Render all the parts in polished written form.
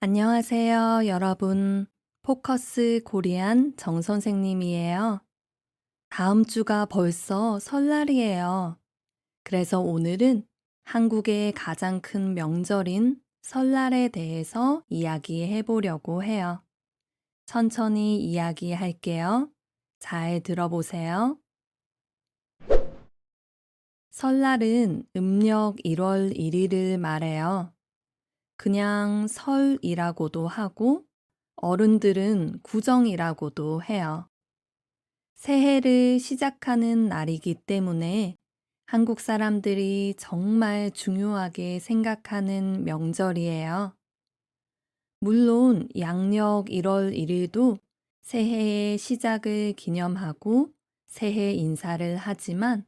안녕하세요, 여러분. 포커스 코리안 정 선생님이에요. 다음 주가 벌써 설날이에요. 그래서 오늘은 한국의 가장 큰 명절인 설날에 대해서 이야기해 보려고 해요. 천천히 이야기할게요. 잘 들어보세요. 설날은 음력 1월 1일을 말해요. 그냥 설이라고도 하고 어른들은 구정이라고도 해요. 새해를 시작하는 날이기 때문에 한국 사람들이 정말 중요하게 생각하는 명절이에요. 물론 양력 1월 1일도 새해의 시작을 기념하고 새해 인사를 하지만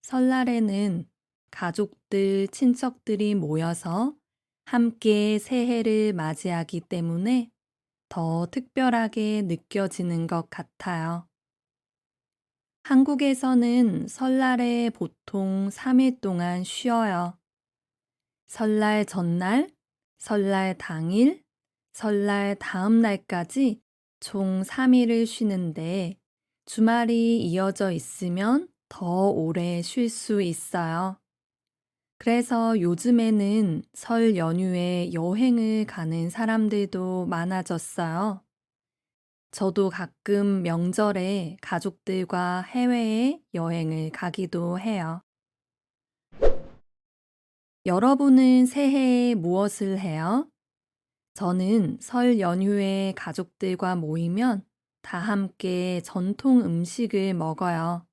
설날에는 가족들, 친척들이 모여서 함께 새해를 맞이하기 때문에 더 특별하게 느껴지는 것 같아요. 한국에서는 설날에 보통 3일 동안 쉬어요. 설날 전날, 설날 당일, 설날 다음 날까지 총 3일을 쉬는데 주말이 이어져 있으면 더 오래 쉴 수 있어요. 그래서 요즘에는 설 연휴에 여행을 가는 사람들도 많아졌어요. 저도 가끔 명절에 가족들과 해외에 여행을 가기도 해요. 여러분은 새해에 무엇을 해요? 저는 설 연휴에 가족들과 모이면 다 함께 전통 음식을 먹어요.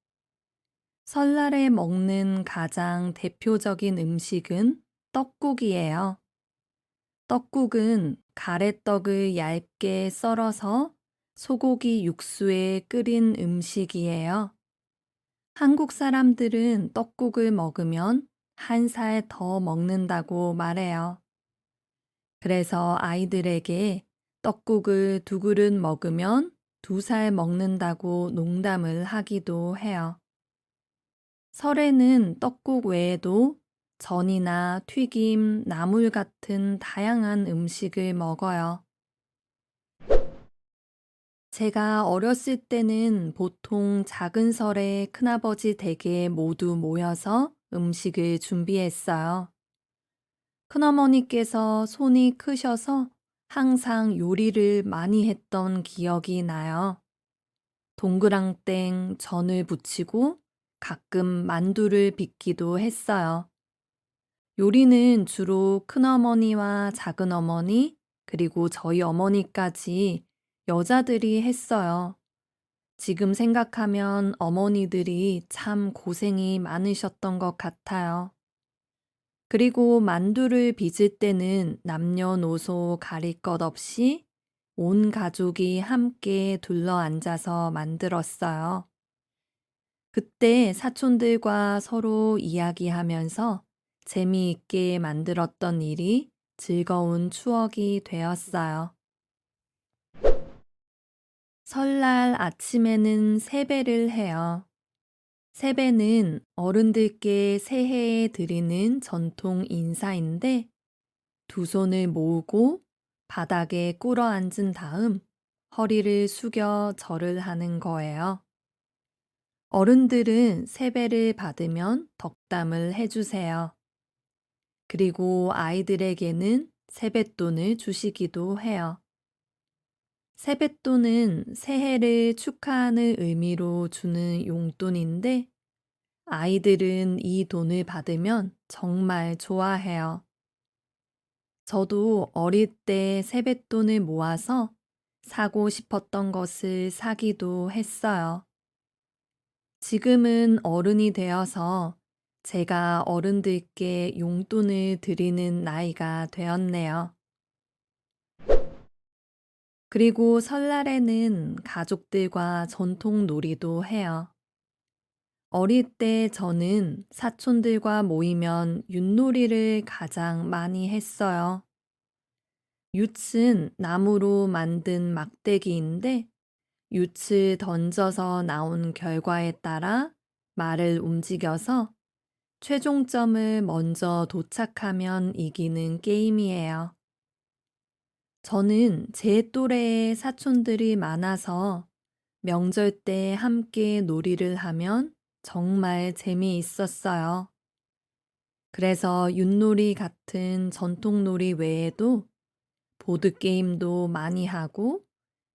설날에 먹는 가장 대표적인 음식은 떡국이에요. 떡국은 가래떡을 얇게 썰어서 소고기 육수에 끓인 음식이에요. 한국 사람들은 떡국을 먹으면 1살 더 먹는다고 말해요. 그래서 아이들에게 떡국을 2그릇 먹으면 2살 먹는다고 농담을 하기도 해요. 설에는 떡국 외에도 전이나 튀김, 나물 같은 다양한 음식을 먹어요. 제가 어렸을 때는 보통 작은 설에 큰아버지 댁에 모두 모여서 음식을 준비했어요. 큰어머니께서 손이 크셔서 항상 요리를 많이 했던 기억이 나요. 동그랑땡, 전을 부치고 가끔 만두를 빚기도 했어요. 요리는 주로 큰어머니와 작은어머니, 그리고 저희 어머니까지 여자들이 했어요. 지금 생각하면 어머니들이 참 고생이 많으셨던 것 같아요. 그리고 만두를 빚을 때는 남녀노소 가릴 것 없이 온 가족이 함께 둘러 앉아서 만들었어요. 그때 사촌들과 서로 이야기하면서 재미있게 만들었던 일이 즐거운 추억이 되었어요. 설날 아침에는 세배를 해요. 세배는 어른들께 새해에 드리는 전통 인사인데 두 손을 모으고 바닥에 꿇어 앉은 다음 허리를 숙여 절을 하는 거예요. 어른들은 세배를 받으면 덕담을 해주세요. 그리고 아이들에게는 세뱃돈을 주시기도 해요. 세뱃돈은 새해를 축하하는 의미로 주는 용돈인데 아이들은 이 돈을 받으면 정말 좋아해요. 저도 어릴 때 세뱃돈을 모아서 사고 싶었던 것을 사기도 했어요. 지금은 어른이 되어서 제가 어른들께 용돈을 드리는 나이가 되었네요. 그리고 설날에는 가족들과 전통 놀이도 해요. 어릴 때 저는 사촌들과 모이면 윷놀이를 가장 많이 했어요. 윷은 나무로 만든 막대기인데 윷을 던져서 나온 결과에 따라 말을 움직여서 최종점을 먼저 도착하면 이기는 게임이에요. 저는 제 또래의 사촌들이 많아서 명절 때 함께 놀이를 하면 정말 재미있었어요. 그래서 윷놀이 같은 전통놀이 외에도 보드게임도 많이 하고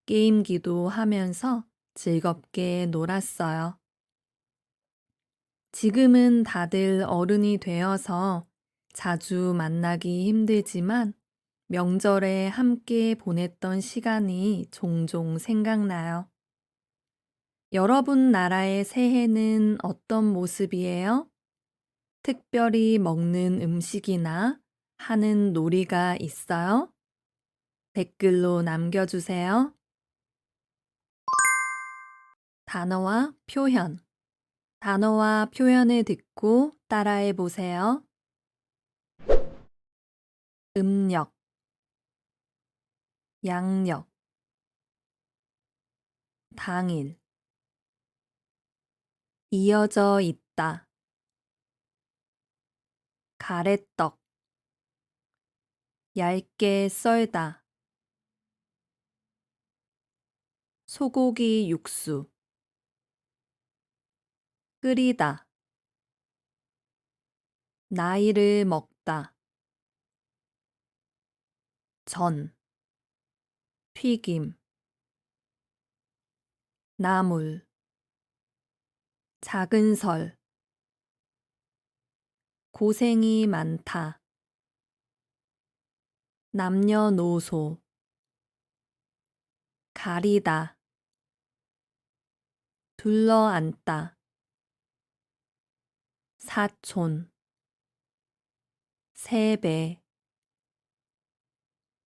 게임기도 하면서 즐겁게 놀았어요. 지금은 다들 어른이 되어서 자주 만나기 힘들지만 명절에 함께 보냈던 시간이 종종 생각나요. 여러분 나라의 새해는 어떤 모습이에요? 특별히 먹는 음식이나 하는 놀이가 있어요? 댓글로 남겨주세요. 단어와 표현. 단어와 표현을 듣고 따라해 보세요. 음력, 양력, 당일, 이어져 있다, 가래떡, 얇게 썰다, 소고기 육수, 끓이다, 나이를 먹다, 전, 튀김, 나물, 작은 설, 고생이 많다, 남녀노소, 가리다, 둘러앉다, 사촌, 세배,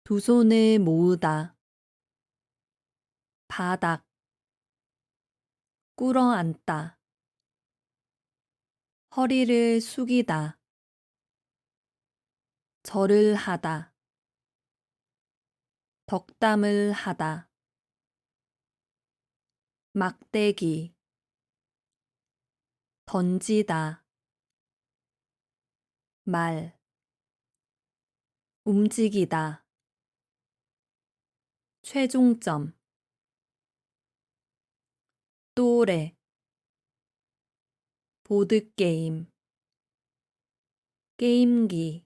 두 손을 모으다, 바닥, 꿇어앉다, 허리를 숙이다, 절을 하다, 덕담을 하다, 막대기, 던지다, 말, 움직이다, 최종점, 또래, 보드게임, 게임기.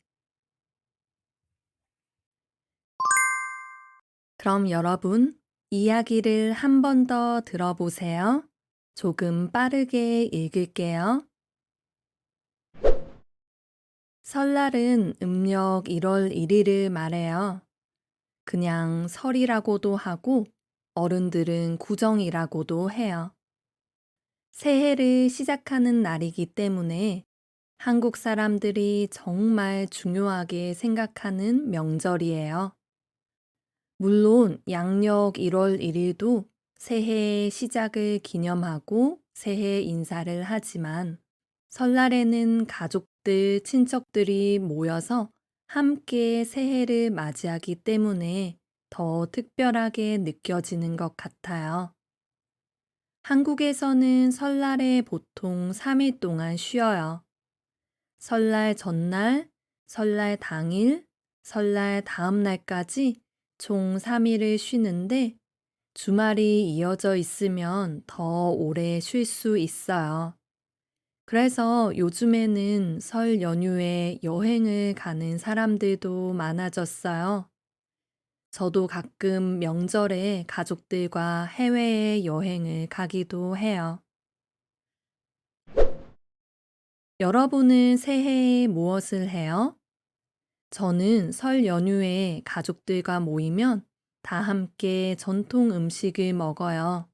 그럼 여러분, 이야기를 한 번 더 들어보세요. 조금 빠르게 읽을게요. 설날은 음력 1월 1일을 말해요. 그냥 설이라고도 하고 어른들은 구정이라고도 해요. 새해를 시작하는 날이기 때문에 한국 사람들이 정말 중요하게 생각하는 명절이에요. 물론 양력 1월 1일도 새해의 시작을 기념하고 새해 인사를 하지만 설날에는 가족들, 친척들이 모여서 함께 새해를 맞이하기 때문에 더 특별하게 느껴지는 것 같아요. 한국에서는 설날에 보통 3일 동안 쉬어요. 설날 전날, 설날 당일, 설날 다음 날까지 총 3일을 쉬는데 주말이 이어져 있으면 더 오래 쉴 수 있어요. 그래서 요즘에는 설 연휴에 여행을 가는 사람들도 많아졌어요. 저도 가끔 명절에 가족들과 해외에 여행을 가기도 해요. 여러분은 새해에 무엇을 해요? 저는 설 연휴에 가족들과 모이면 다 함께 전통 음식을 먹어요.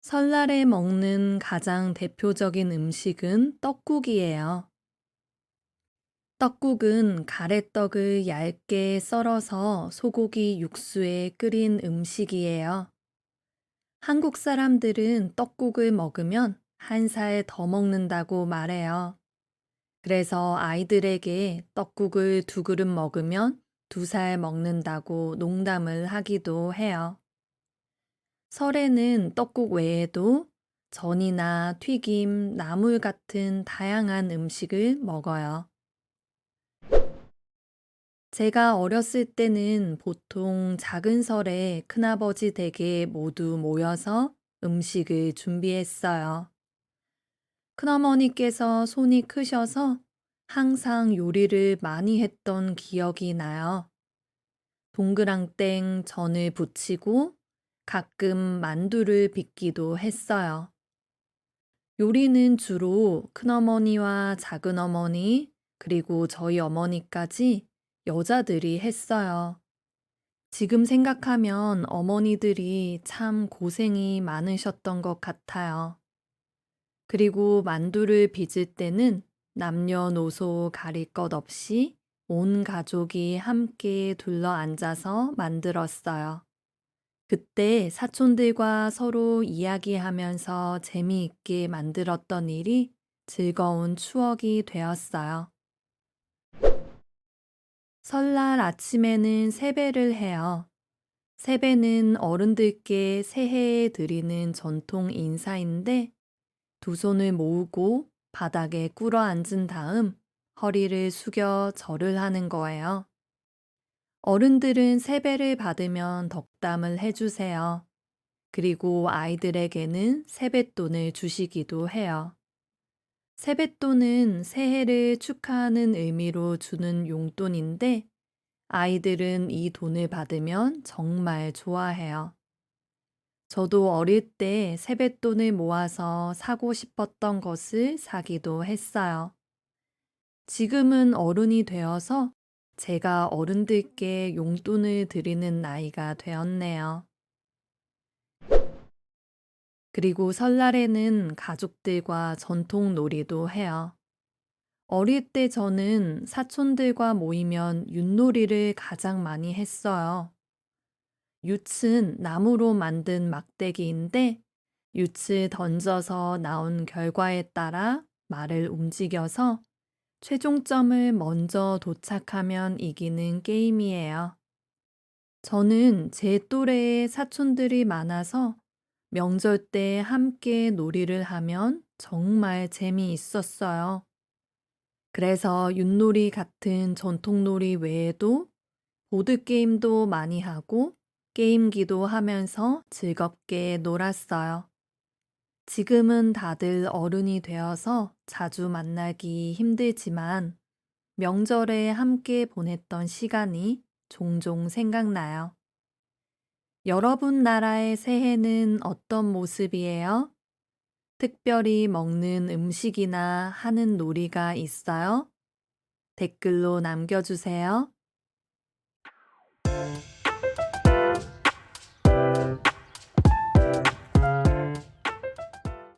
설날에 먹는 가장 대표적인 음식은 떡국이에요. 떡국은 가래떡을 얇게 썰어서 소고기 육수에 끓인 음식이에요. 한국 사람들은 떡국을 먹으면 한 살 더 먹는다고 말해요. 그래서 아이들에게 떡국을 2그릇 먹으면 2살 먹는다고 농담을 하기도 해요. 설에는 떡국 외에도 전이나 튀김, 나물 같은 다양한 음식을 먹어요. 제가 어렸을 때는 보통 작은 설에 큰아버지 댁에 모두 모여서 음식을 준비했어요. 큰어머니께서 손이 크셔서 항상 요리를 많이 했던 기억이 나요. 동그랑땡 전을 부치고 가끔 만두를 빚기도 했어요. 요리는 주로 큰어머니와 작은어머니, 그리고 저희 어머니까지 여자들이 했어요. 지금 생각하면 어머니들이 참 고생이 많으셨던 것 같아요. 그리고 만두를 빚을 때는 남녀노소 가릴 것 없이 온 가족이 함께 둘러 앉아서 만들었어요. 그때 사촌들과 서로 이야기하면서 재미있게 만들었던 일이 즐거운 추억이 되었어요. 설날 아침에는 세배를 해요. 세배는 어른들께 새해에 드리는 전통 인사인데 두 손을 모으고 바닥에 꿇어 앉은 다음 허리를 숙여 절을 하는 거예요. 어른들은 세배를 받으면 덕담을 해주세요. 그리고 아이들에게는 세뱃돈을 주시기도 해요. 세뱃돈은 새해를 축하하는 의미로 주는 용돈인데 아이들은 이 돈을 받으면 정말 좋아해요. 저도 어릴 때 세뱃돈을 모아서 사고 싶었던 것을 사기도 했어요. 지금은 어른이 되어서 제가 어른들께 용돈을 드리는 나이가 되었네요. 그리고 설날에는 가족들과 전통 놀이도 해요. 어릴 때 저는 사촌들과 모이면 윷놀이를 가장 많이 했어요. 윷은 나무로 만든 막대기인데 윷을 던져서 나온 결과에 따라 말을 움직여서 최종점을 먼저 도착하면 이기는 게임이에요. 저는 제 또래의 사촌들이 많아서 명절 때 함께 놀이를 하면 정말 재미있었어요. 그래서 윷놀이 같은 전통놀이 외에도 보드게임도 많이 하고 게임기도 하면서 즐겁게 놀았어요. 지금은 다들 어른이 되어서 자주 만나기 힘들지만 명절에 함께 보냈던 시간이 종종 생각나요. 여러분 나라의 새해는 어떤 모습이에요? 특별히 먹는 음식이나 하는 놀이가 있어요? 댓글로 남겨주세요.